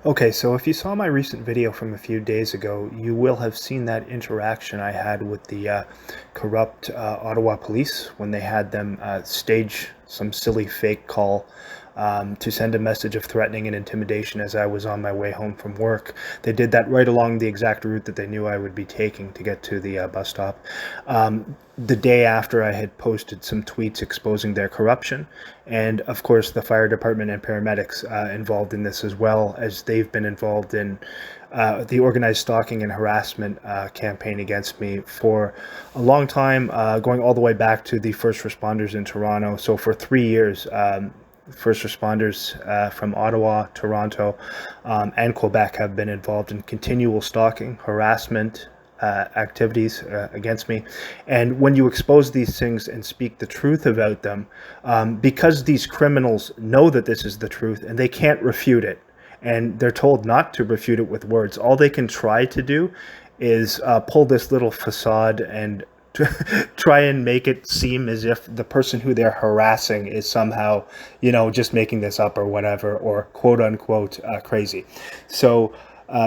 Okay, so if you saw my recent video from a few days ago, you will have seen that interaction I had with the corrupt Ottawa police when they had them stage some silly fake call to send a message of threatening and intimidation as I was on my way home from work. They did that right along the exact route that they knew I would be taking to get to the bus stop. The day after I had posted some tweets exposing their corruption, and of course the fire department and paramedics involved in this, as well as they've been involved in the organized stalking and harassment campaign against me for a long time, going all the way back to the first responders in Toronto. So for 3 years, first responders from Ottawa, Toronto, and Quebec have been involved in continual stalking, harassment, activities against me. And when you expose these things and speak the truth about them, because these criminals know that this is the truth and they can't refute it, and they're told not to refute it with words, all they can try to do is pull this little facade and try and make it seem as if the person who they're harassing is somehow, just making this up or whatever, or quote unquote crazy. So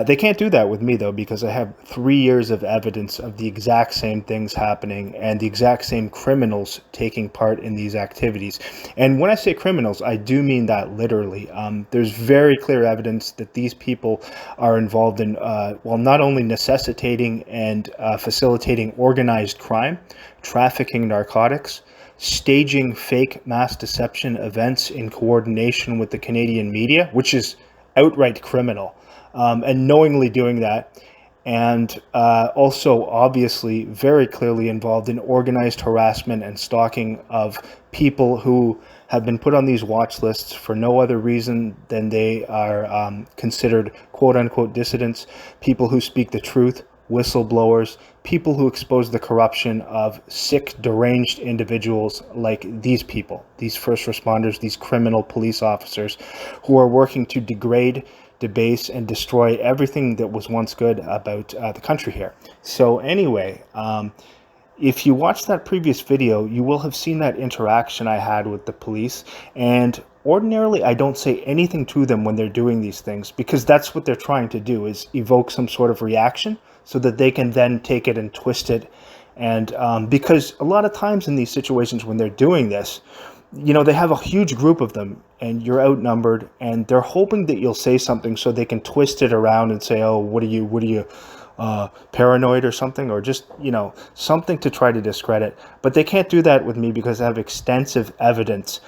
they can't do that with me, though, because I have 3 years of evidence of the exact same things happening and the exact same criminals taking part in these activities. And when I say criminals, I do mean that literally. There's very clear evidence that these people are involved in, not only necessitating and facilitating organized crime, trafficking narcotics, staging fake mass deception events in coordination with the Canadian media, which is outright criminal. And knowingly doing that, and also obviously very clearly involved in organized harassment and stalking of people who have been put on these watch lists for no other reason than they are considered quote unquote dissidents, people who speak the truth, whistleblowers, people who expose the corruption of sick, deranged individuals like these people, these first responders, these criminal police officers who are working to degrade, debase, and destroy everything that was once good about the country here. So anyway, if you watched that previous video, you will have seen that interaction I had with the police. And ordinarily, I don't say anything to them when they're doing these things, because that's what they're trying to do, is evoke some sort of reaction so that they can then take it and twist it. And because a lot of times in these situations when they're doing this, they have a huge group of them and you're outnumbered, and they're hoping that you'll say something so they can twist it around and say, oh, what are you, paranoid or something, or just, something to try to discredit. But they can't do that with me because I have extensive evidence.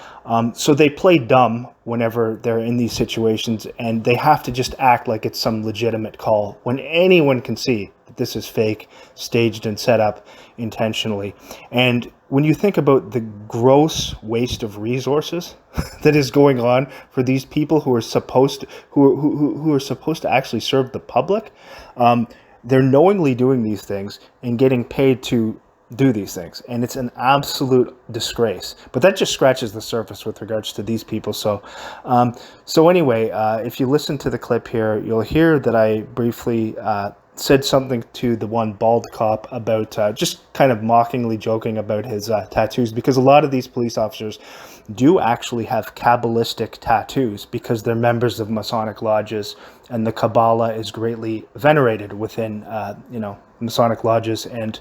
So they play dumb whenever they're in these situations, and they have to just act like it's some legitimate call when anyone can see that this is fake, staged, and set up intentionally. And when you think about the gross waste of resources that is going on for these people who are supposed to, who are supposed to actually serve the public, they're knowingly doing these things and getting paid to do these things, and it's an absolute disgrace. But that just scratches the surface with regards to these people. So anyway, if you listen to the clip here, you'll hear that I briefly said something to the one bald cop about just kind of mockingly joking about his tattoos, because a lot of these police officers do actually have Kabbalistic tattoos because they're members of Masonic lodges, and the Kabbalah is greatly venerated within Masonic lodges and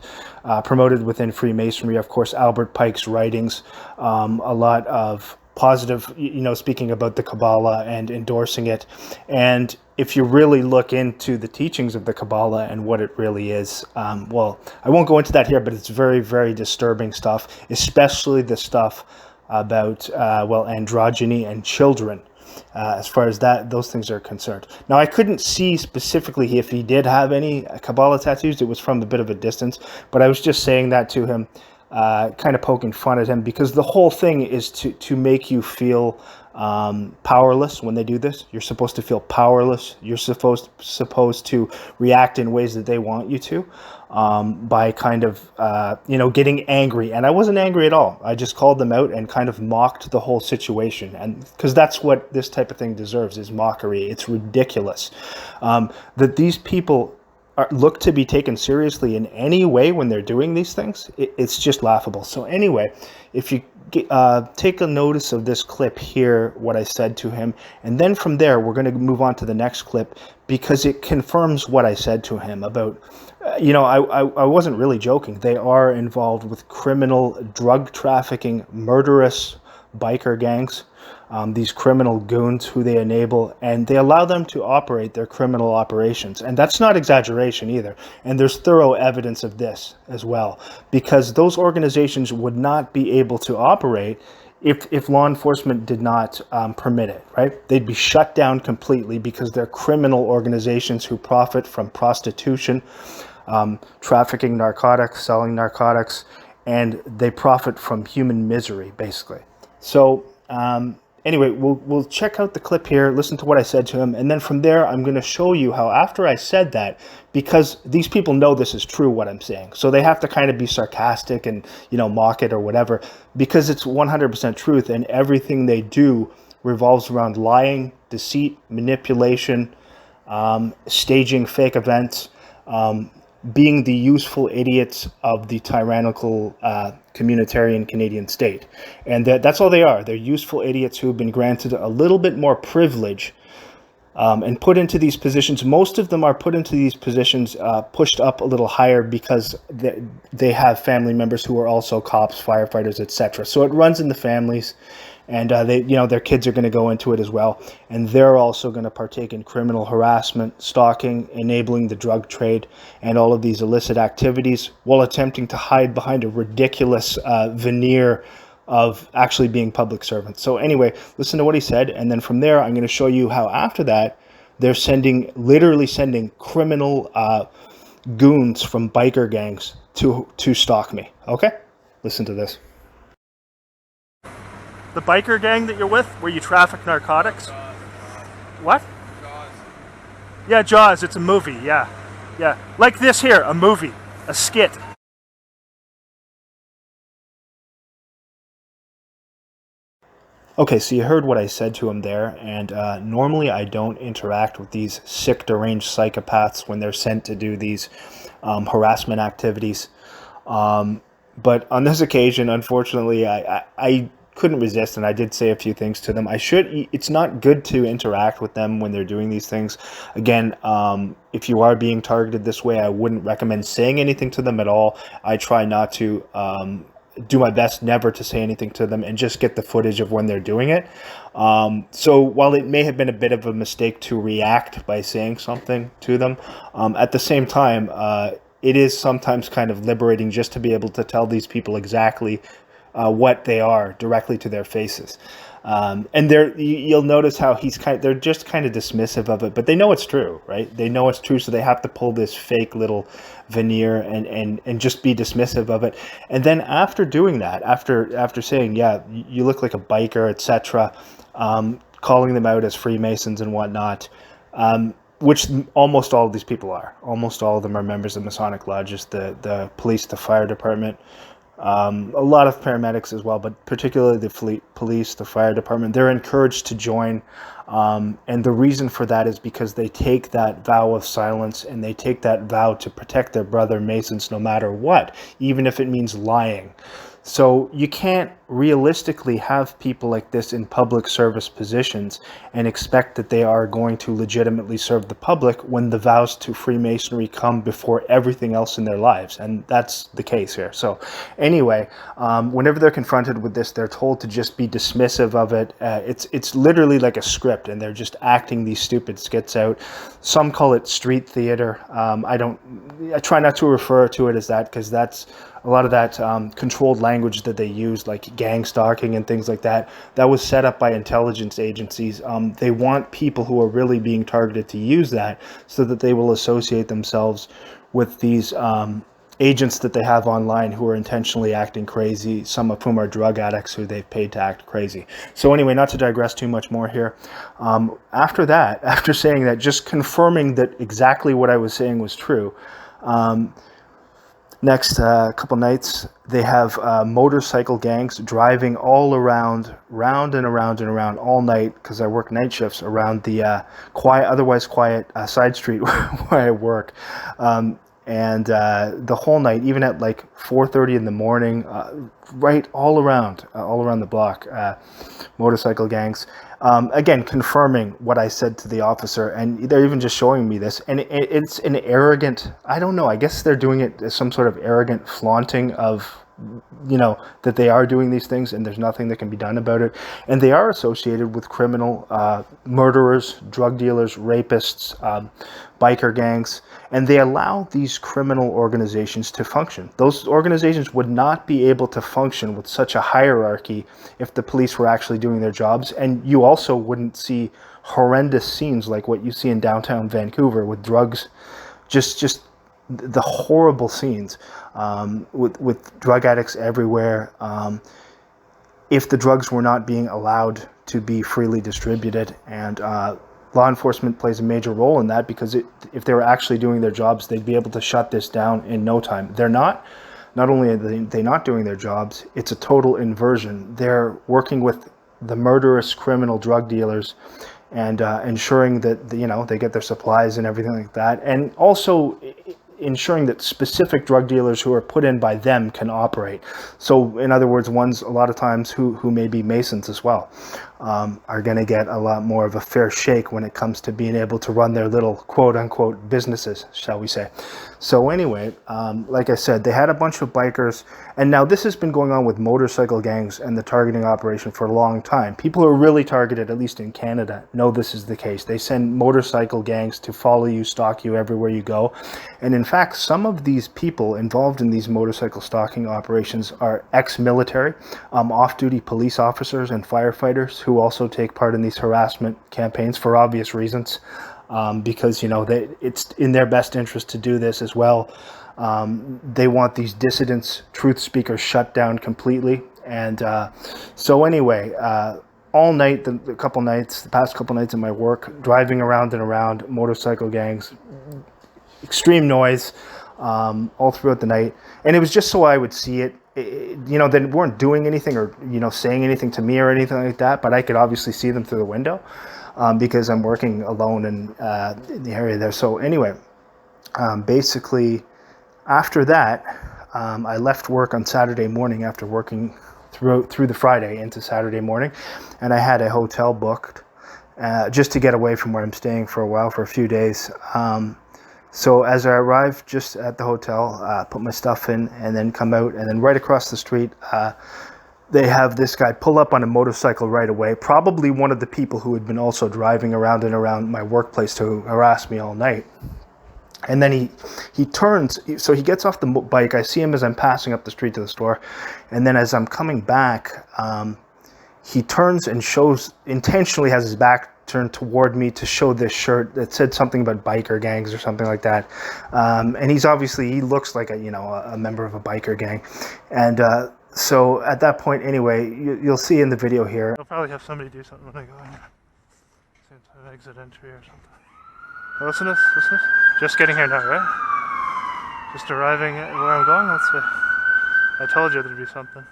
promoted within Freemasonry. Of course, Albert Pike's writings, a lot of positive, speaking about the Kabbalah and endorsing it. And if you really look into the teachings of the Kabbalah and what it really is, I won't go into that here, but it's very, very disturbing stuff, especially the stuff about, androgyny and children. As far as those things are concerned. Now, I couldn't see specifically if he did have any Kabbalah tattoos. It was from a bit of a distance, but I was just saying that to him, kind of poking fun at him, because the whole thing is to make you feel powerless when they do this. You're supposed to feel powerless. You're supposed to react in ways that they want you to, by kind of getting angry. And I wasn't angry at all. I just called them out and kind of mocked the whole situation, and because that's what this type of thing deserves, is mockery. It's ridiculous that these people look to be taken seriously in any way when they're doing these things, it's just laughable. So anyway, if you take a notice of this clip here, what I said to him, and then from there we're going to move on to the next clip, because it confirms what I said to him about, I wasn't really joking. They are involved with criminal drug trafficking, murderous biker gangs, these criminal goons who they enable, and they allow them to operate their criminal operations. And that's not exaggeration either. And there's thorough evidence of this as well, because those organizations would not be able to operate if law enforcement did not permit it, right? They'd be shut down completely, because they're criminal organizations who profit from prostitution, trafficking narcotics, selling narcotics, and they profit from human misery, basically. So anyway, we'll check out the clip here, listen to what I said to him, and then from there I'm going to show you how after I said that, because these people know this is true what I'm saying, so they have to kind of be sarcastic and mock it or whatever, because it's 100% truth, and everything they do revolves around lying, deceit, manipulation, staging fake events, being the useful idiots of the tyrannical communitarian Canadian state. And that's all they are. They're useful idiots who have been granted a little bit more privilege and put into these positions. Most of them are put into these positions, pushed up a little higher, because they have family members who are also cops, firefighters, etc. So it runs in the families, and their kids are going to go into it as well, and they're also going to partake in criminal harassment, stalking, enabling the drug trade, and all of these illicit activities, while attempting to hide behind a ridiculous veneer of actually being public servants. So anyway, listen to what he said, and then from there I'm going to show you how after that they're literally sending criminal goons from biker gangs to stalk me. Okay, listen to this. The biker gang that you're with, where you traffic narcotics? What? Jaws. Yeah, Jaws. It's a movie. Yeah. Like this here, a movie, a skit. Okay, so you heard what I said to him there, and normally I don't interact with these sick, deranged psychopaths when they're sent to do these harassment activities. But on this occasion, unfortunately, I couldn't resist, and I did say a few things to them. It's not good to interact with them when they're doing these things. Again, if you are being targeted this way, I wouldn't recommend saying anything to them at all. I try not to do my best never to say anything to them, and just get the footage of when they're doing it. So while it may have been a bit of a mistake to react by saying something to them, at the same time, it is sometimes kind of liberating just to be able to tell these people exactly what they are directly to their faces. And you'll notice how they're just kind of dismissive of it, but they know it's true, right? They know it's true, so they have to pull this fake little veneer and just be dismissive of it. And then after doing that, after saying, yeah, you look like a biker, etc., calling them out as Freemasons and whatnot, which almost all of these people are. Almost all of them are members of Masonic lodges, the police, the fire department, a lot of paramedics as well, but particularly the police, the fire department. They're encouraged to join, and the reason for that is because they take that vow of silence, and they take that vow to protect their brother Masons no matter what, even if it means lying. So you can't realistically have people like this in public service positions and expect that they are going to legitimately serve the public when the vows to Freemasonry come before everything else in their lives. And that's the case here. So anyway, whenever they're confronted with this, they're told to just be dismissive of it. It's literally like a script, and they're just acting these stupid skits out. Some call it street theater. I try not to refer to it as that, because that's a lot of that controlled language that they use, like gang stalking and things like that, that was set up by intelligence agencies. They want people who are really being targeted to use that, so that they will associate themselves with these agents that they have online who are intentionally acting crazy, some of whom are drug addicts who they've paid to act crazy. So anyway, not to digress too much more here, after that, after saying that, just confirming that exactly what I was saying was true, Next couple nights, they have motorcycle gangs driving all around, round and around and around all night, because I work night shifts around the otherwise quiet side street where I work. And the whole night, even at like 4:30 in the morning, right all around the block, motorcycle gangs. Again, confirming what I said to the officer, and they're even just showing me this, and it's an arrogant, I don't know, I guess they're doing it as some sort of arrogant flaunting of, that they are doing these things and there's nothing that can be done about it. And they are associated with criminal murderers, drug dealers, rapists, biker gangs, and they allow these criminal organizations to function. Those organizations would not be able to function with such a hierarchy if the police were actually doing their jobs. And you also wouldn't see horrendous scenes like what you see in downtown Vancouver with drugs, just the horrible scenes, with drug addicts everywhere. If the drugs were not being allowed to be freely distributed, and law enforcement plays a major role in that, because if they were actually doing their jobs, they'd be able to shut this down in no time. They're not. Not only are they not doing their jobs, it's a total inversion. They're working with the murderous criminal drug dealers and ensuring that they get their supplies and everything like that, and also ensuring that specific drug dealers who are put in by them can operate. So in other words, ones a lot of times who may be Masons as well, are going to get a lot more of a fair shake when it comes to being able to run their little quote unquote businesses, shall we say. So anyway, like I said, they had a bunch of bikers, and now this has been going on with motorcycle gangs and the targeting operation for a long time. People who are really targeted, at least in Canada, know this is the case. They send motorcycle gangs to follow you, stalk you everywhere you go. And in fact, some of these people involved in these motorcycle stalking operations are ex-military, off-duty police officers and firefighters who also take part in these harassment campaigns for obvious reasons. Because it's in their best interest to do this as well. They want these dissidents, truth speakers, shut down completely. And so anyway, all night, the past couple nights of my work, driving around and around, motorcycle gangs, extreme noise, all throughout the night. And it was just so I would see it. They weren't doing anything or saying anything to me or anything like that, but I could obviously see them through the window. Because I'm working alone in the area there. So anyway, basically, after that, I left work on Saturday morning after working through the Friday into Saturday morning, and I had a hotel booked just to get away from where I'm staying for a while, for a few days. So as I arrived just at the hotel, put my stuff in, and then come out, and then right across the street, they have this guy pull up on a motorcycle right away, probably one of the people who had been also driving around and around my workplace to harass me all night. And then he turns, so he gets off the bike. I see him as I'm passing up the street to the store. And then as I'm coming back, he turns and intentionally has his back turned toward me to show this shirt that said something about biker gangs or something like that. And he looks like a member of a biker gang. And so at that point, anyway, you'll see in the video here. I'll probably have somebody do something when I go in here. Same time exit entry or something. Oh, listen to this. Just getting here now, right? Just arriving at where I'm going, let's see. I told you there'd be something.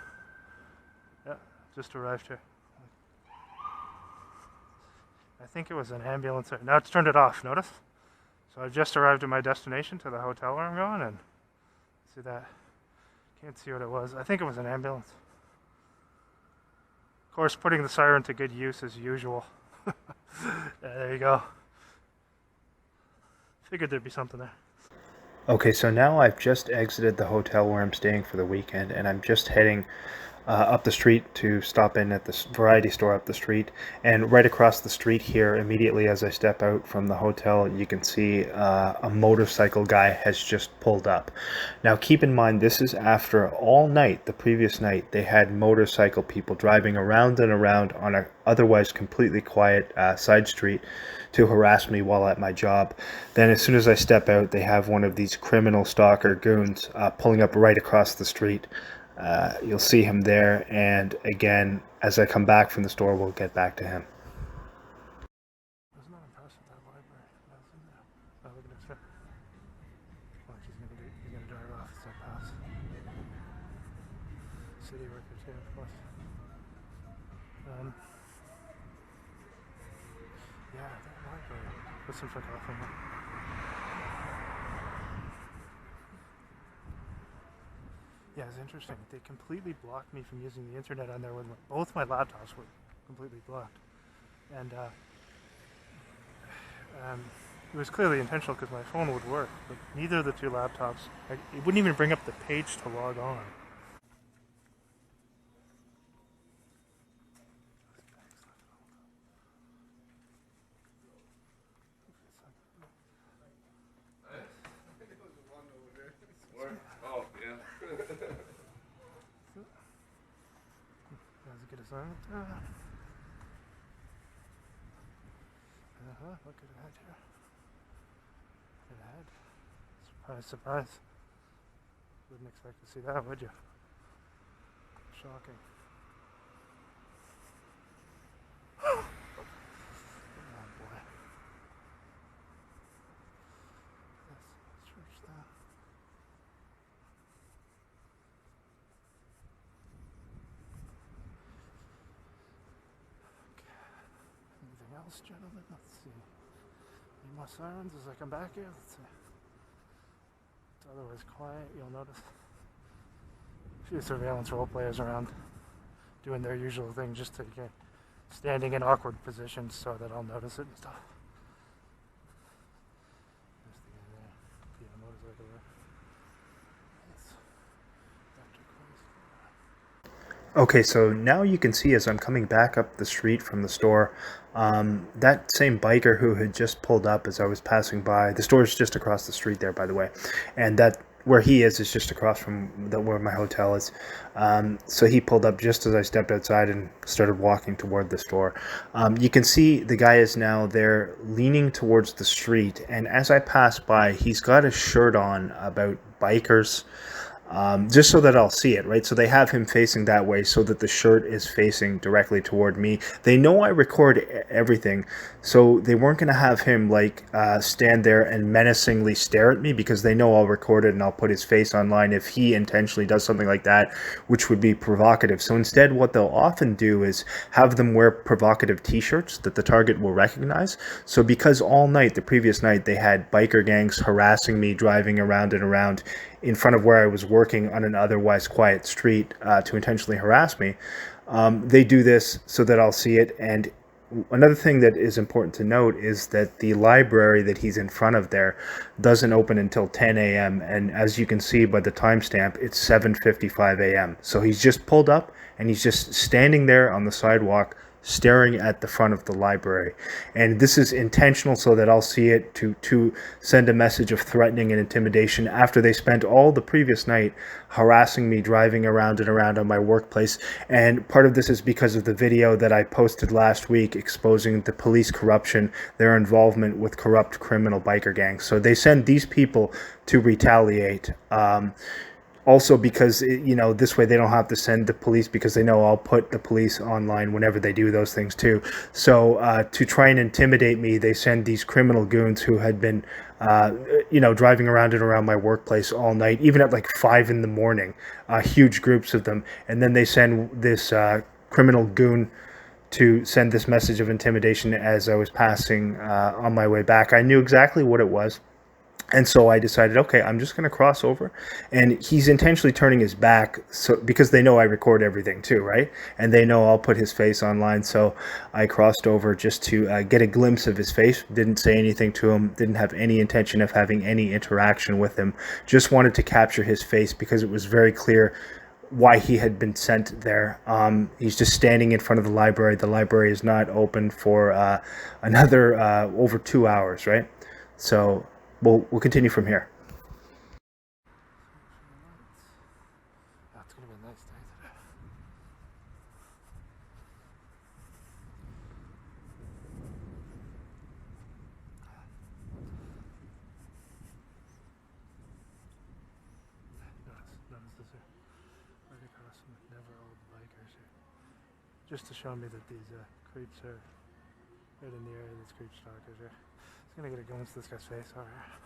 Yeah, just arrived here. I think it was an ambulance. Now it's turned it off, notice? So I just arrived at my destination, to the hotel where I'm going, and see that. Can't see what it was. I think it was an ambulance. Of course, putting the siren to good use as usual. There you go. Figured there'd be something there. Okay, so now I've just exited the hotel where I'm staying for the weekend, and I'm just heading up the street to stop in at this variety store up the street. And right across the street here, immediately as I step out from the hotel, you can see a motorcycle guy has just pulled up. Now keep in mind, this is after all night, the previous night, they had motorcycle people driving around and around on a otherwise completely quiet side street to harass me while at my job. Then as soon as I step out, they have one of these criminal stalker goons pulling up right across the street. You'll see him there, and again, as I come back from the store, we'll get back to him. I was not impressed with that library. Oh, look at this. he's gonna drive off as I pass. City worker too, of course. Yeah, that library. Listen for coughing. Yeah, it's interesting. They completely blocked me from using the internet on there when both my laptops were completely blocked. And it was clearly intentional because my phone would work, but neither of the two laptops, it wouldn't even bring up the page to log on. Oh, yeah. That's a good assignment. Look at that here. Look at that. Surprise, surprise. Wouldn't expect to see that, would you? Shocking. Oh boy. Let's search that. Anything else, gentlemen? Let's see. Any more sirens as I come back here? Let's see. It's otherwise quiet, you'll notice. A few surveillance role players around doing their usual thing, just to get standing in awkward positions so that I'll notice it and stuff. There's the guy there. Being a motorcycle there. That's Dr. Cronies. Okay, so now you can see as I'm coming back up the street from the store, that same biker who had just pulled up as I was passing by. The store is just across the street there, by the way, and that where he is just across from where my hotel is. So he pulled up just as I stepped outside and started walking toward the store. You can see the guy is now there leaning towards the street, and as I pass by, he's got a shirt on about bikers. Just so that I'll see it, right? So they have him facing that way so that the shirt is facing directly toward me. They know I record everything, so they weren't going to have him stand there and menacingly stare at me, because they know I'll record it and I'll put his face online if he intentionally does something like that, which would be provocative. So instead, what they'll often do is have them wear provocative t-shirts that the target will recognize. So because all night, the previous night, they had biker gangs harassing me, driving around and around in front of where I was working on an otherwise quiet street to intentionally harass me. They do this so that I'll see it. And another thing that is important to note is that the library that he's in front of there doesn't open until 10 a.m. And as you can see by the timestamp, it's 7:55 a.m. So he's just pulled up and he's just standing there on the sidewalk staring at the front of the library. And this is intentional so that I'll see it to send a message of threatening and intimidation after they spent all the previous night harassing me, driving around and around on my workplace. And part of this is because of the video that I posted last week exposing the police corruption, their involvement with corrupt criminal biker gangs. So they send these people to retaliate. Also because, this way they don't have to send the police, because they know I'll put the police online whenever they do those things too. So to try and intimidate me, they send these criminal goons who had been, driving around and around my workplace all night, even at 5 in the morning, huge groups of them. And then they send this criminal goon to send this message of intimidation as I was passing on my way back. I knew exactly what it was. And so I decided, okay, I'm just going to cross over. And he's intentionally turning his back because they know I record everything too, right? And they know I'll put his face online. So I crossed over just to get a glimpse of his face. Didn't say anything to him. Didn't have any intention of having any interaction with him. Just wanted to capture his face because it was very clear why he had been sent there. He's just standing in front of the library. The library is not open for another over 2 hours, right? So We'll continue from here. Oh, it's gonna be a nice day today. Notice this here. Right across from never old bikers here. Just to show me that these creeps are right in the area. These creep stalkers here. It's gonna get a glimpse of this guy's face over here.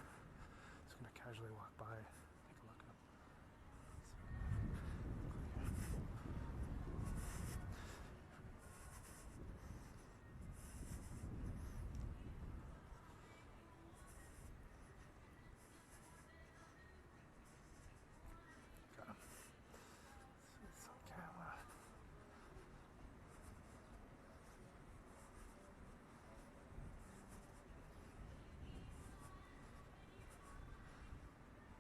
It's gonna casually walk by, take a look at him. Got him. It's on camera.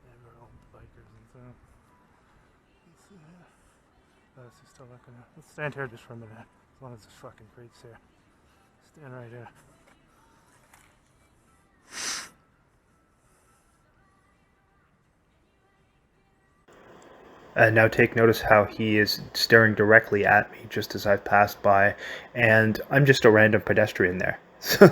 Never owned bikers and so. Let's see here. Oh, is he still looking at? Let's stand here just for a minute. As long as this fucking creeps here. Stand right here. Now take notice how he is staring directly at me just as I've passed by, and I'm just a random pedestrian there.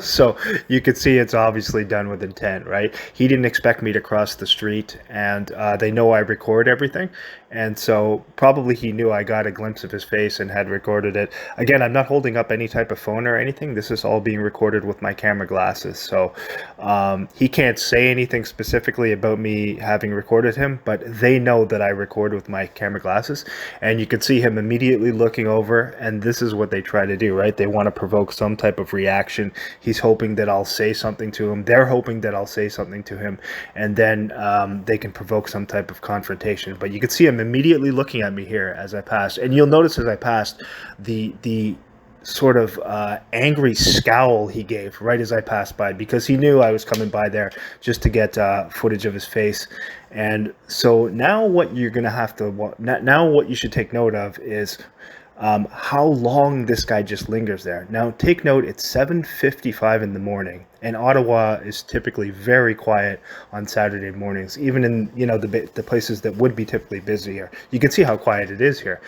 So you could see it's obviously done with intent, right? He didn't expect me to cross the street, and they know I record everything, and so probably he knew I got a glimpse of his face and had recorded it. Again, I'm not holding up any type of phone or anything. This is all being recorded with my camera glasses, so he can't say anything specifically about me having recorded him, but they know that I record with my camera glasses, and you can see him immediately looking over, and this is what they try to do, right? They want to provoke some type of reaction. He's hoping that I'll say something to him. They're hoping that I'll say something to him, and then they can provoke some type of confrontation. But you can see him immediately looking at me here as I passed, and you'll notice as I passed the sort of angry scowl he gave right as I passed by, because he knew I was coming by there just to get footage of his face. And so now what you're gonna have to now what you should take note of is how long this guy just lingers there. Now take note, it's 7:55 in the morning, and Ottawa is typically very quiet on Saturday mornings, even in, you know, the places that would be typically busier. You can see how quiet it is here.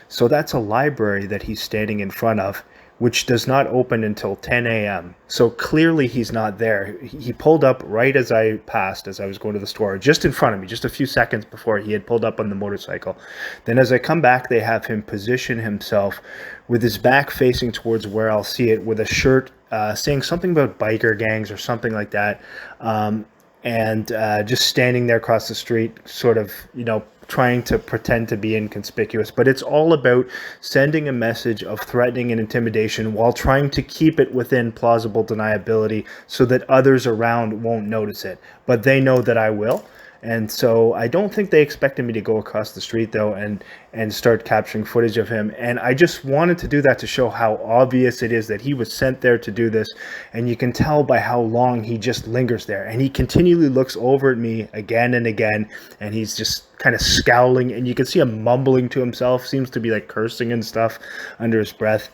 So that's a library that he's standing in front of, which does not open until 10 a.m. So clearly he's not there. He pulled up right as I passed, as I was going to the store, just in front of me, just a few seconds before he had pulled up on the motorcycle. Then as I come back, they have him position himself with his back facing towards where I'll see it, with a shirt saying something about biker gangs or something like that. And just standing there across the street, sort of, you know, trying to pretend to be inconspicuous. But it's all about sending a message of threatening and intimidation while trying to keep it within plausible deniability so that others around won't notice it. But they know that I will. And so I don't think they expected me to go across the street, though, and start capturing footage of him. And I just wanted to do that to show how obvious it is that he was sent there to do this. And you can tell by how long he just lingers there. And he continually looks over at me again and again. And he's just kind of scowling. And you can see him mumbling to himself, seems to be like cursing and stuff under his breath.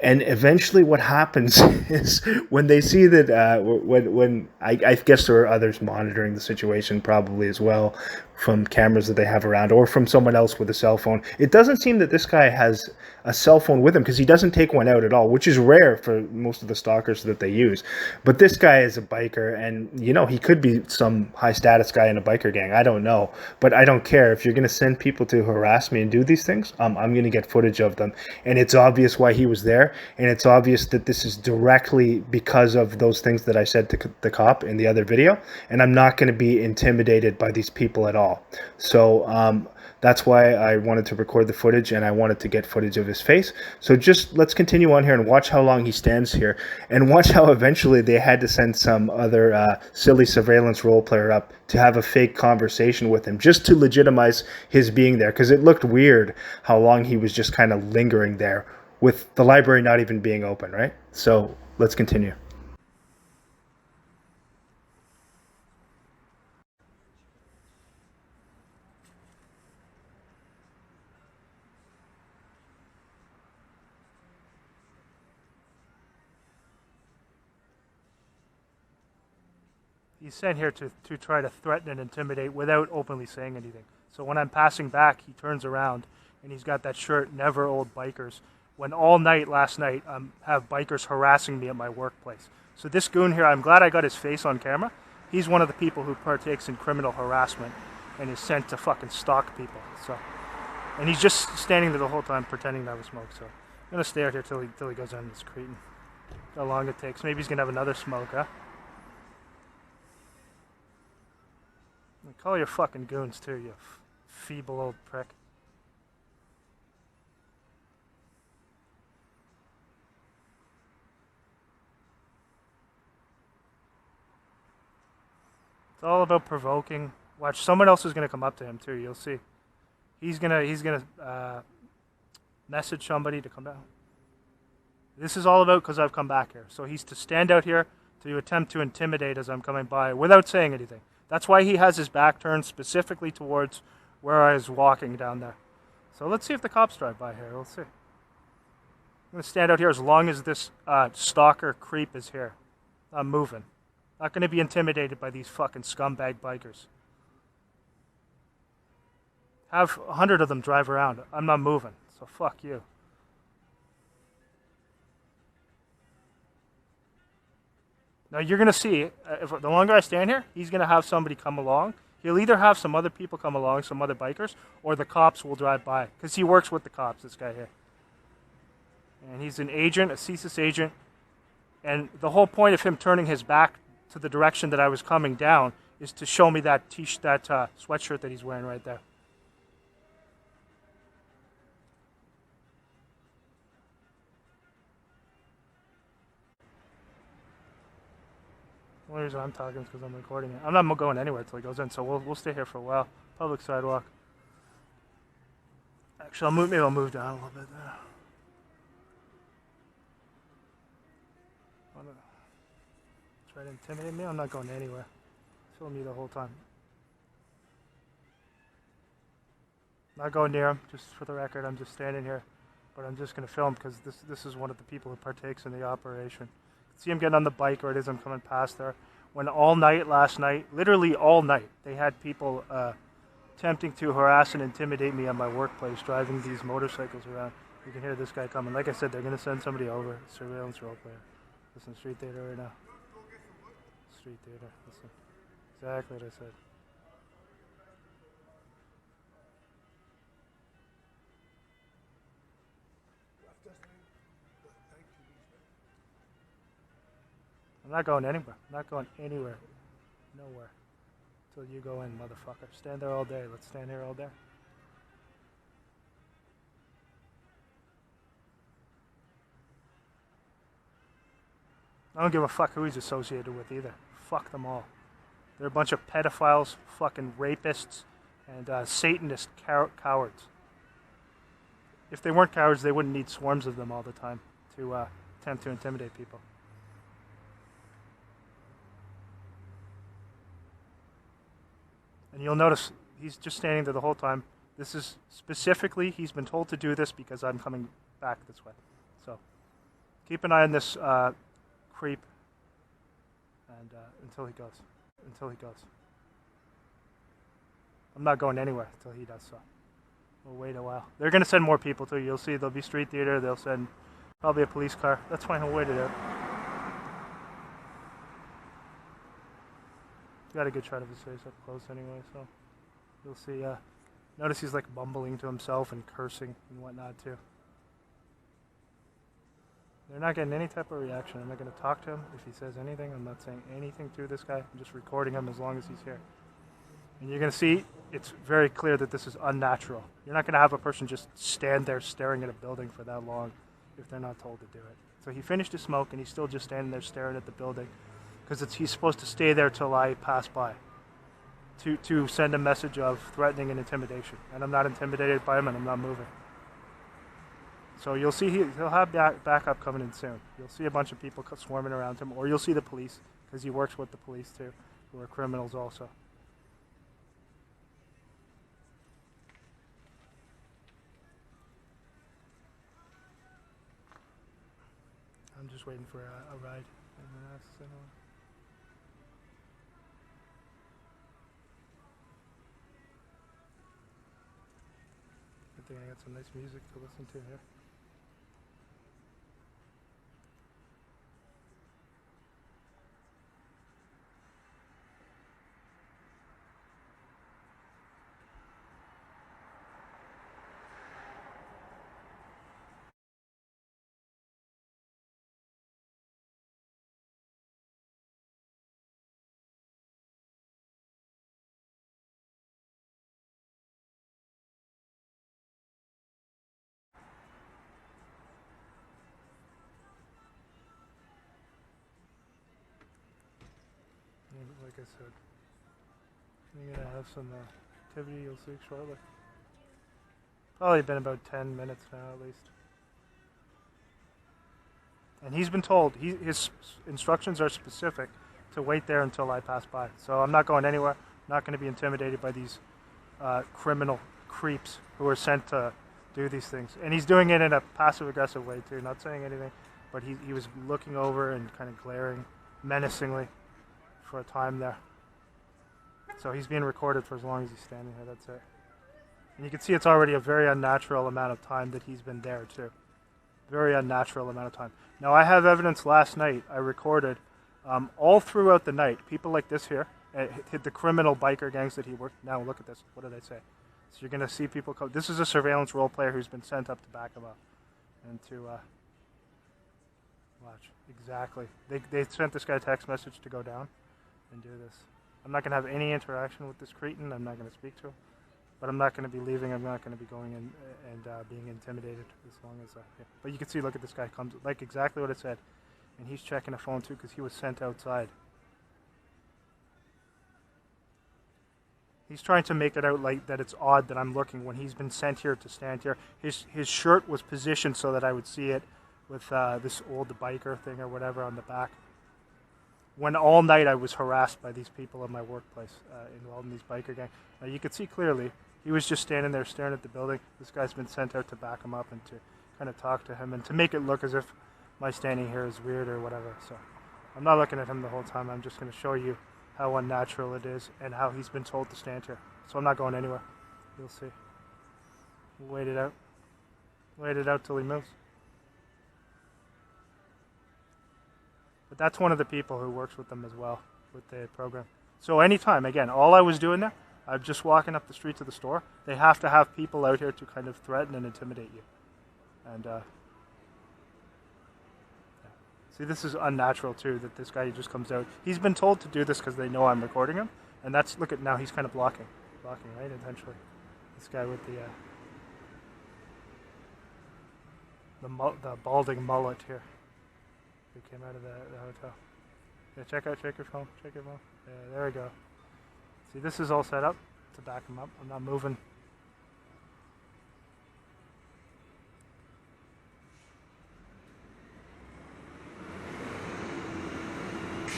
And eventually what happens is when they see that, when I guess there are others monitoring the situation probably as well, from cameras that they have around or from someone else with a cell phone. It doesn't seem that this guy has a cell phone with him, because he doesn't take one out at all, which is rare for most of the stalkers that they use. But this guy is a biker, and, you know, he could be some high status guy in a biker gang. I don't know, but I don't care. If you're going to send people to harass me and do these things, I'm going to get footage of them. And it's obvious why he was there, and it's obvious that this is directly because of those things that I said to the cop in the other video, and I'm not going to be intimidated by these people at all. So that's why I wanted to record the footage, and I wanted to get footage of his face. So just let's continue on here and watch how long he stands here, and watch how eventually they had to send some other silly surveillance role player up to have a fake conversation with him, just to legitimize his being there, because it looked weird how long he was just kind of lingering there with the library not even being open, right? So let's continue. He's sent here to try to threaten and intimidate without openly saying anything. So when I'm passing back, he turns around and he's got that shirt, "Never Old Bikers," when all night last night have bikers harassing me at my workplace. So this goon here, I'm glad I got his face on camera. He's one of the people who partakes in criminal harassment and is sent to fucking stalk people. So, and he's just standing there the whole time pretending to have a smoke. So I'm gonna stay out here till he goes on this cretin. How long it takes. Maybe he's gonna have another smoke, huh? Call your fucking goons too, you feeble old prick. It's all about provoking. Watch, someone else is gonna come up to him too. You'll see. He's gonna message somebody to come down. This is all about because I've come back here. So he's to stand out here to attempt to intimidate as I'm coming by without saying anything. That's why he has his back turned specifically towards where I was walking down there. So let's see if the cops drive by here. We'll see. I'm going to stand out here as long as this stalker creep is here. I'm moving. Not going to be intimidated by these fucking scumbag bikers. Have 100 of them drive around. I'm not moving, so fuck you. Now you're going to see, the longer I stand here, he's going to have somebody come along. He'll either have some other people come along, some other bikers, or the cops will drive by. Because he works with the cops, this guy here. And he's an agent, a CSIS agent. And the whole point of him turning his back to the direction that I was coming down is to show me that sweatshirt that he's wearing right there. The only reason I'm talking is because I'm recording it. I'm not going anywhere until he goes in, so we'll stay here for a while. Public sidewalk. Actually, maybe I'll move down a little bit there. Try to intimidate me? I'm not going anywhere. Film you the whole time. Not going near him, just for the record. I'm just standing here, but I'm just going to film because this is one of the people who partakes in the operation. See him getting on the bike, or it is I'm coming past there. When all night last night, literally all night, they had people attempting to harass and intimidate me at my workplace, driving these motorcycles around. You can hear this guy coming. Like I said, they're going to send somebody over. Surveillance role player. Listen, street theater right now. Street theater. Listen. Exactly what I said. I'm not going anywhere. I'm not going anywhere. Nowhere. Until you go in, motherfucker. Stand there all day. Let's stand here all day. I don't give a fuck who he's associated with either. Fuck them all. They're a bunch of pedophiles, fucking rapists, and Satanist cowards. If they weren't cowards, they wouldn't need swarms of them all the time to attempt to intimidate people. And you'll notice he's just standing there the whole time. This is specifically, he's been told to do this because I'm coming back this way. So keep an eye on this creep and until he goes. I'm not going anywhere until he does so. We'll wait a while. They're going to send more people too. You'll see there'll be street theater. They'll send probably a police car. That's fine. We'll wait it out. Got a good shot of his face up close anyway, so you'll see. Notice he's like bumbling to himself and cursing and whatnot too. They're not getting any type of reaction. I'm not going to talk to him if he says anything. I'm not saying anything to this guy. I'm just recording him as long as he's here. And you're going to see it's very clear that this is unnatural. You're not going to have a person just stand there staring at a building for that long if they're not told to do it. So he finished his smoke and he's still just standing there staring at the building because he's supposed to stay there till I pass by to send a message of threatening and intimidation. And I'm not intimidated by him and I'm not moving. So you'll see he'll have backup coming in soon. You'll see a bunch of people swarming around him, or you'll see the police, because he works with the police too, who are criminals also. I'm just waiting for a ride. Good thing I got some nice music to listen to here. like I said, I'm gonna have some activity you'll see shortly. Probably been about 10 minutes now at least. And he's been told, his instructions are specific to wait there until I pass by. So I'm not going anywhere. I'm not going to be intimidated by these criminal creeps who are sent to do these things. And he's doing it in a passive-aggressive way too, not saying anything, but he was looking over and kind of glaring menacingly for a time there. So he's being recorded for as long as he's standing here, that's it. And you can see it's already a very unnatural amount of time that he's been there too. Very unnatural amount of time. Now I have evidence last night I recorded all throughout the night. People like this here, the criminal biker gangs that he worked. Now look at this. What did I say? So you're going to see people come. This is a surveillance role player who's been sent up to back him up. And to watch. Exactly. They sent this guy a text message to go down and do this. I'm not going to have any interaction with this cretin. I'm not going to speak to him. But I'm not going to be leaving. I'm not going to be going in and being intimidated as long as. Yeah. But you can see, look at this guy comes, like exactly what it said, and he's checking a phone too because he was sent outside. He's trying to make it out like that it's odd that I'm looking when he's been sent here to stand here. His shirt was positioned so that I would see it with this old biker thing or whatever on the back. When all night I was harassed by these people in my workplace involved in these biker gangs. Now you could see clearly. He was just standing there staring at the building. This guy's been sent out to back him up and to kind of talk to him and to make it look as if my standing here is weird or whatever. So I'm not looking at him the whole time. I'm just going to show you how unnatural it is and how he's been told to stand here. So I'm not going anywhere. You'll see. We'll wait it out. Wait it out till he moves. But that's one of the people who works with them as well, with the program. So anytime, again, all I was doing there, I'm just walking up the street to the store. They have to have people out here to kind of threaten and intimidate you. And yeah. See, this is unnatural too, that this guy just comes out. He's been told to do this because they know I'm recording him. And that's, look at now, he's kind of blocking, right, intentionally. This guy with the balding mullet here. Who came out of the hotel. Yeah, check your phone, Yeah, there we go. See, this is all set up to back him up. I'm not moving.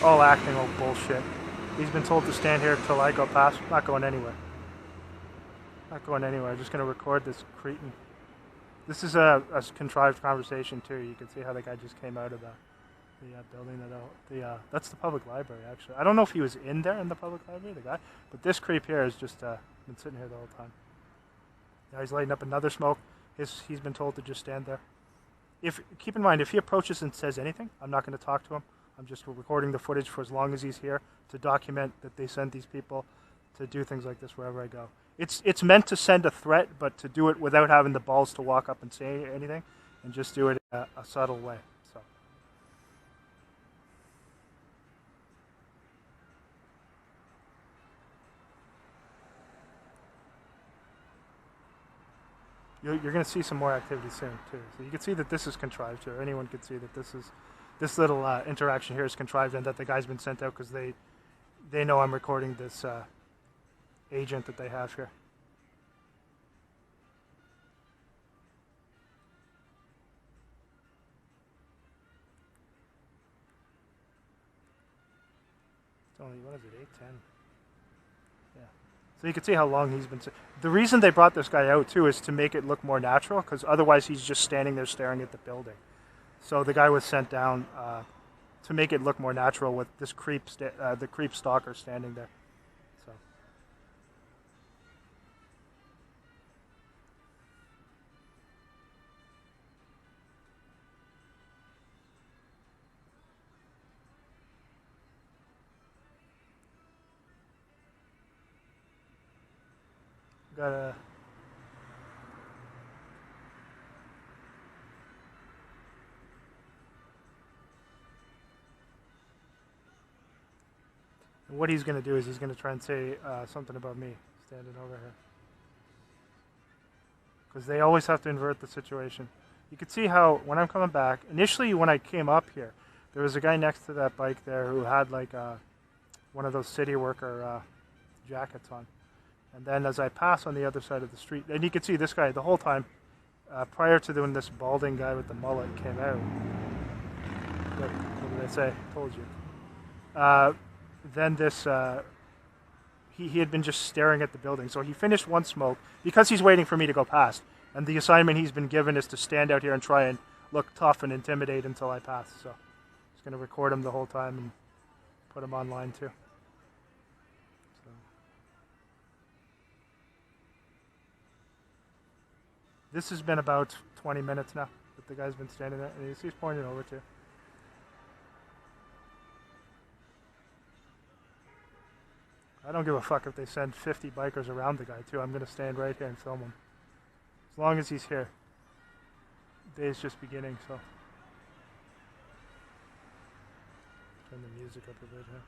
All acting, all bullshit. He's been told to stand here until I go past. I'm not going anywhere. Not going anywhere. I'm just going to record this cretin. This is a contrived conversation too. You can see how the guy just came out of the building. That's the public library, actually. I don't know if he was in there in the public library, the guy, but this creep here has just been sitting here the whole time. Now he's lighting up another smoke. He's been told to just stand there. Keep in mind, if he approaches and says anything, I'm not going to talk to him. I'm just recording the footage for as long as he's here to document that they send these people to do things like this wherever I go. It's meant to send a threat, but to do it without having the balls to walk up and say anything, and just do it in a subtle way. So. You're going to see some more activity soon too. So you can see that this is contrived here. Anyone could see that this little interaction here is contrived, and that the guy's been sent out because they know I'm recording this agent that they have here. It's only, what is it, 8:10? Yeah. So you can see how long he's been. The reason they brought this guy out too is to make it look more natural, because otherwise he's just standing there staring at the building. So the guy was sent down to make it look more natural with this the creep stalker standing there. So. Got what he's going to do is he's going to try and say something about me standing over here. Because they always have to invert the situation. You can see how, when I'm coming back, initially when I came up here, there was a guy next to that bike there who had like a one of those city worker jackets on. And then as I pass on the other side of the street, and you can see this guy the whole time, prior to when this balding guy with the mullet came out. What did I say? Told you. Then this, he had been just staring at the building. So he finished one smoke because he's waiting for me to go past. And the assignment he's been given is to stand out here and try and look tough and intimidate until I pass. So I'm just going to record him the whole time and put him online too. So. This has been about 20 minutes now that the guy's been standing there. And he's pointing over to. I don't give a fuck if they send 50 bikers around the guy too. I'm going to stand right here and film him. As long as he's here. The day's just beginning, so. Turn the music up a bit here.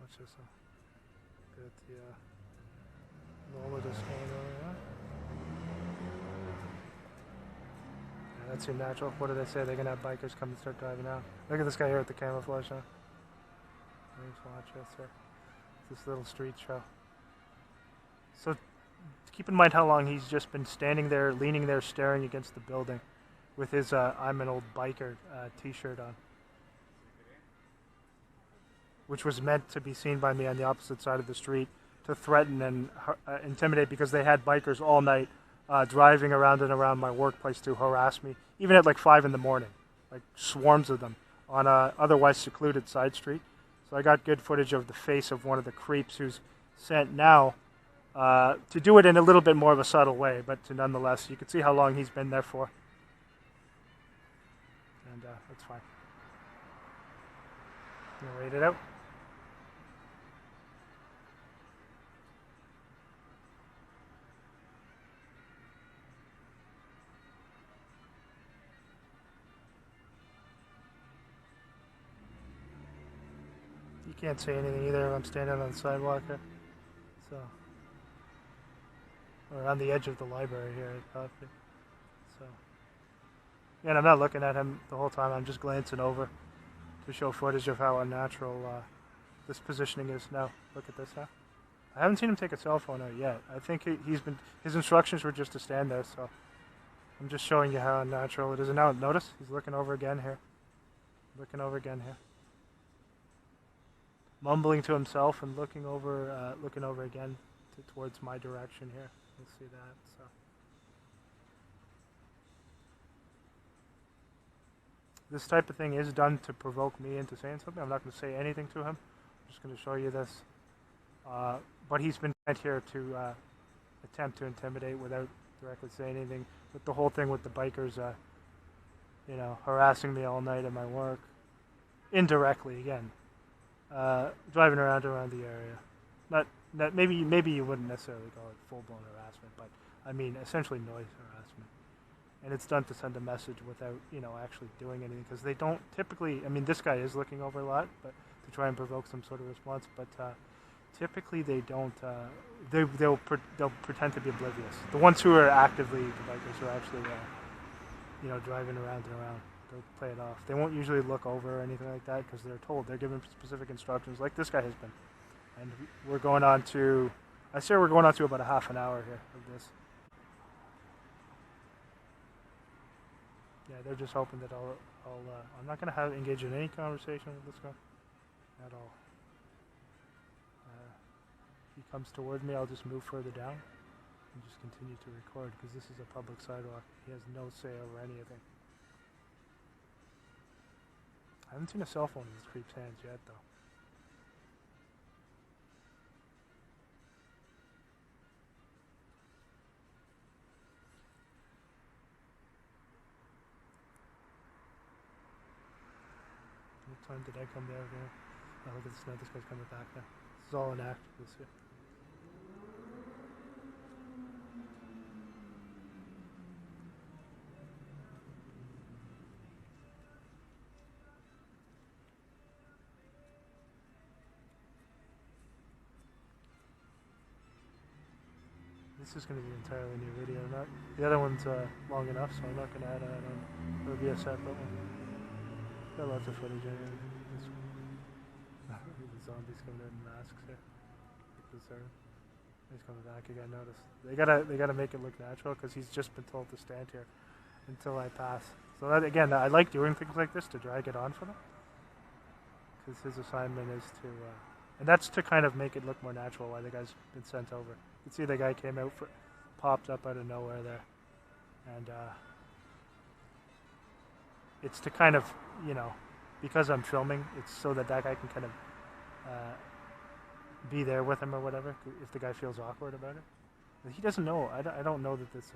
Watch this. Get the lower this one over there. Yeah, that's your natural. What do they say? They're gonna have bikers come and start driving out. Look at this guy here with the camouflage on. Let's watch this here. This little street show. So keep in mind how long he's just been standing there, leaning there, staring against the building with his I'm an old biker t-shirt on. Which was meant to be seen by me on the opposite side of the street to threaten and intimidate, because they had bikers all night driving around and around my workplace to harass me, even at like 5 in the morning, like swarms of them on a otherwise secluded side street. So I got good footage of the face of one of the creeps who's sent now to do it in a little bit more of a subtle way, but to nonetheless, you can see how long he's been there for. And that's fine. You gonna wait it out? You can't say anything either if I'm standing on the sidewalk here. So, or on the edge of the library here at Coffee. So, yeah, and I'm not looking at him the whole time. I'm just glancing over to show footage of how unnatural this positioning is. Now, look at this now. I haven't seen him take a cell phone out yet. I think his instructions were just to stand there, so I'm just showing you how unnatural it is. And now, notice, he's looking over again here. Looking over again here. Mumbling to himself and looking over again towards my direction here. You'll see that. So. This type of thing is done to provoke me into saying something. I'm not going to say anything to him. I'm just going to show you this. But he's been sent here to attempt to intimidate without directly saying anything. With the whole thing with the bikers, harassing me all night at my work. Indirectly, again. Driving around the area. Not maybe you wouldn't necessarily call it full-blown harassment, but I mean essentially noise harassment. And it's done to send a message without, actually doing anything, because they don't typically, I mean, this guy is looking over a lot, but to try and provoke some sort of response, but typically they don't, they'll pretend to be oblivious. The ones who are actively, the bikers who are actually, driving around and around, they'll play it off. They won't usually look over or anything like that, because they're given specific instructions, like this guy has been. And we're going on to about a half an hour here of this. Yeah, they're just hoping that I'm not going to engage in any conversation with this guy at all. If he comes toward me, I'll just move further down and just continue to record, because this is a public sidewalk. He has no say over any of it. I haven't seen a cell phone in this creep's hands yet, though. What time did I come there again? Oh, look at this now. This guy's coming back now. This is all an act. You'll see. This is going to be an entirely new video. The other one's long enough, so I'm not going to add that on. It'll be a separate one. Got lots of footage anyway. The zombies coming in masks here. He's coming back again. Notice they gotta make it look natural because he's just been told to stand here until I pass. So that again, I like doing things like this to drag it on for them because his assignment is to, and that's to kind of make it look more natural. Why the guy's been sent over. You can see the guy came out, popped up out of nowhere there, and it's to kind of, you know, because I'm filming, it's so that guy can kind of be there with him or whatever, if the guy feels awkward about it. But he doesn't know. I don't know that this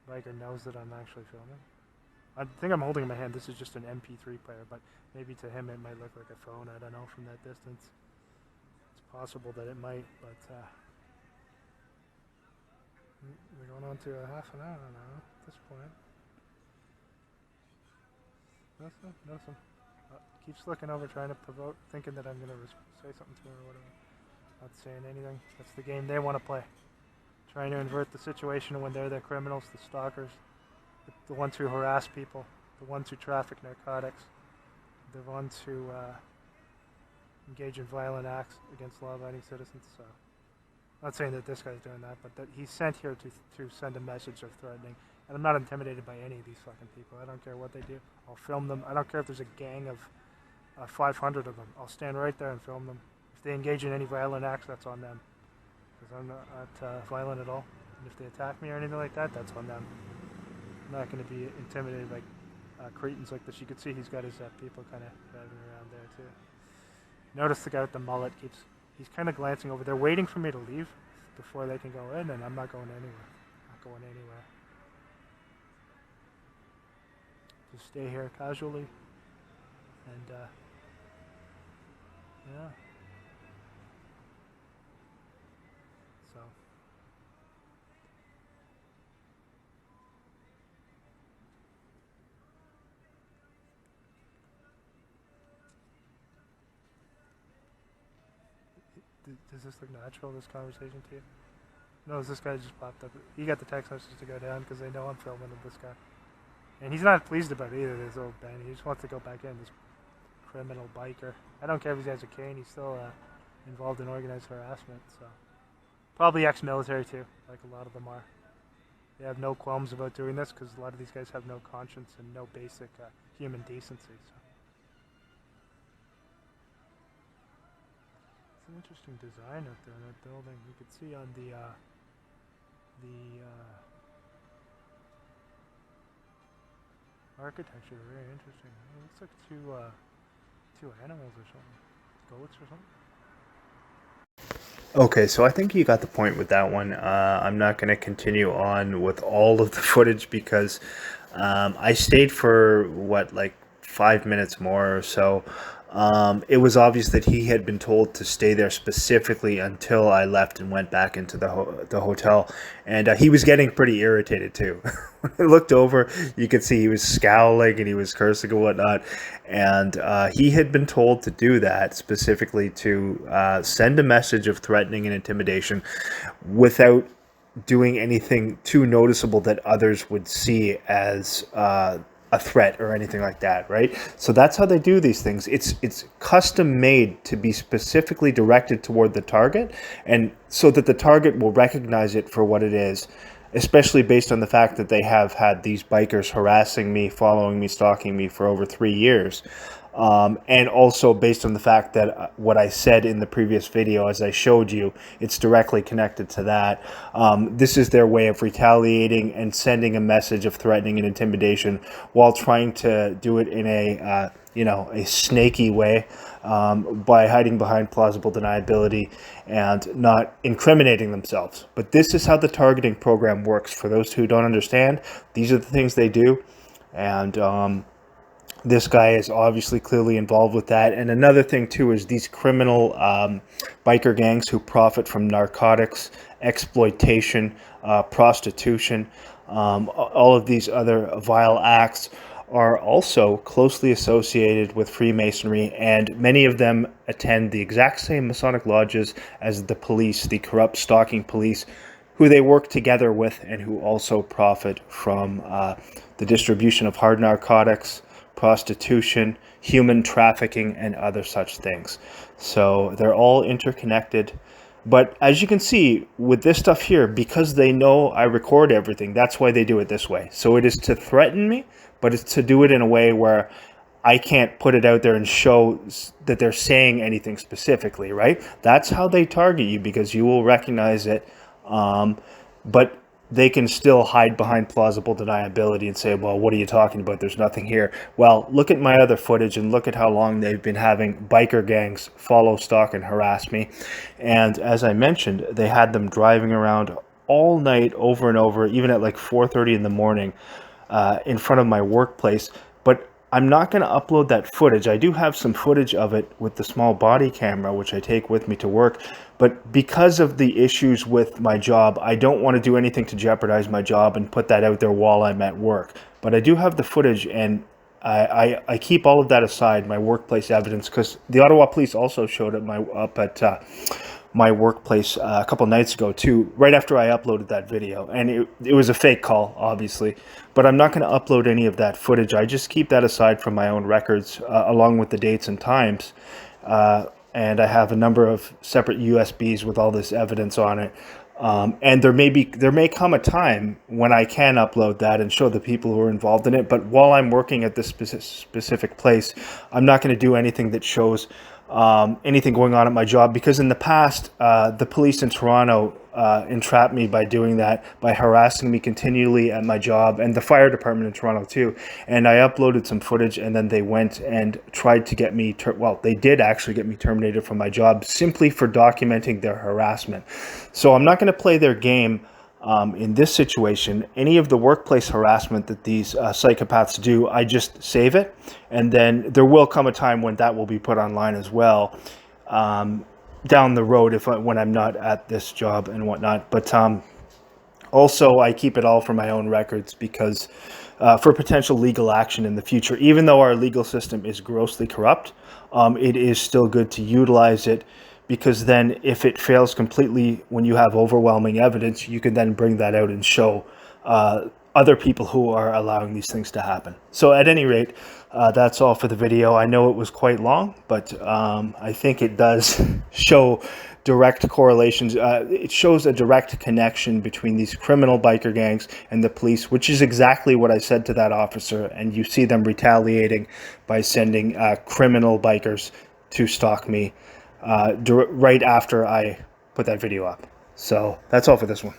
biker knows that I'm actually filming. I think I'm holding in my hand. This is just an MP3 player, but maybe to him it might look like a phone. I don't know from that distance. It's possible that it might, but we're going on to a half an hour now at this point. Notice him. Keeps looking over, trying to provoke, thinking that I'm going to say something to him or whatever. Not saying anything. That's the game they want to play. Trying to invert the situation when they're the criminals, the stalkers, the ones who harass people, the ones who traffic narcotics, the ones who engage in violent acts against law-abiding citizens. So, I'm not saying that this guy's doing that, but that he's sent here to send a message of threatening. And I'm not intimidated by any of these fucking people. I don't care what they do. I'll film them. I don't care if there's a gang of 500 of them. I'll stand right there and film them. If they engage in any violent acts, that's on them. Because I'm not violent at all. And if they attack me or anything like that, that's on them. I'm not going to be intimidated by cretins like this. You can see he's got his people kind of driving around there too. Notice the guy with the mullet he's kind of glancing over. They're waiting for me to leave before they can go in, and I'm not going anywhere. Not going anywhere. Just stay here casually, and yeah. So does this look natural, this conversation to you? No, this guy just popped up. He got the text message to go down because they know I'm filming this guy. And he's not pleased about it either, this old Ben. He just wants to go back in, this criminal biker. I don't care if he has a cane, he's still involved in organized harassment, so. Probably ex-military too, like a lot of them are. They have no qualms about doing this because a lot of these guys have no conscience and no basic human decency. So. It's an interesting design out there in that building. You can see on the architecture, very interesting. It looks like two animals or something, goats or something. Okay, so I think you got the point with that one. I'm not going to continue on with all of the footage because I stayed for, like 5 minutes more or so. It was obvious that he had been told to stay there specifically until I left and went back into the hotel. And he was getting pretty irritated too. When I looked over, you could see he was scowling and he was cursing and whatnot. And he had been told to do that specifically to send a message of threatening and intimidation without doing anything too noticeable that others would see as a threat or anything like that, right? So that's how they do these things. It's custom made to be specifically directed toward the target, and so that the target will recognize it for what it is, especially based on the fact that they have had these bikers harassing me, following me, stalking me for over 3 years. And also based on the fact that what I said in the previous video, as I showed you, it's directly connected to that. This is their way of retaliating and sending a message of threatening and intimidation while trying to do it in a snaky way, by hiding behind plausible deniability and not incriminating themselves. But this is how the targeting program works. For those who don't understand, these are the things they do. And this guy is obviously clearly involved with that. And another thing too is these criminal biker gangs who profit from narcotics, exploitation, prostitution, all of these other vile acts are also closely associated with Freemasonry, and many of them attend the exact same Masonic lodges as the police, the corrupt stalking police, who they work together with and who also profit from the distribution of hard narcotics, prostitution, human trafficking, and other such things. So they're all interconnected. But as you can see with this stuff here, because they know I record everything, that's why they do it this way. So it is to threaten me, but it's to do it in a way where I can't put it out there and show that they're saying anything specifically, right? That's how they target you, because you will recognize it. But they can still hide behind plausible deniability and say, well, what are you talking about? There's nothing here. Well, look at my other footage and look at how long they've been having biker gangs follow, stalk, and harass me. And as I mentioned, they had them driving around all night over and over, even at like 4:30 in the morning in front of my workplace. But I'm not going to upload that footage. I do have some footage of it with the small body camera, which I take with me to work. But because of the issues with my job, I don't want to do anything to jeopardize my job and put that out there while I'm at work. But I do have the footage, and I keep all of that aside, my workplace evidence, because the Ottawa Police also showed up at my workplace a couple nights ago too, right after I uploaded that video. And it was a fake call, obviously, but I'm not going to upload any of that footage. I just keep that aside from my own records, along with the dates and times. And I have a number of separate USBs with all this evidence on it. And there may come a time when I can upload that and show the people who are involved in it. But while I'm working at this specific place, I'm not going to do anything that shows anything going on at my job, because in the past, the police in Toronto entrapped me by doing that, by harassing me continually at my job, and the fire department in Toronto too. And I uploaded some footage, and then they went and tried to get me, they did actually get me terminated from my job simply for documenting their harassment. So I'm not going to play their game. In this situation, any of the workplace harassment that these psychopaths do, I just save it, and then there will come a time when that will be put online as well, down the road when I'm not at this job and whatnot. But also, I keep it all for my own records, because for potential legal action in the future, even though our legal system is grossly corrupt, it is still good to utilize it. Because then if it fails completely when you have overwhelming evidence, you can then bring that out and show other people who are allowing these things to happen. So at any rate, that's all for the video. I know it was quite long, but I think it does show direct correlations. It shows a direct connection between these criminal biker gangs and the police, which is exactly what I said to that officer. And you see them retaliating by sending criminal bikers to stalk me right after I put that video up. So that's all for this one.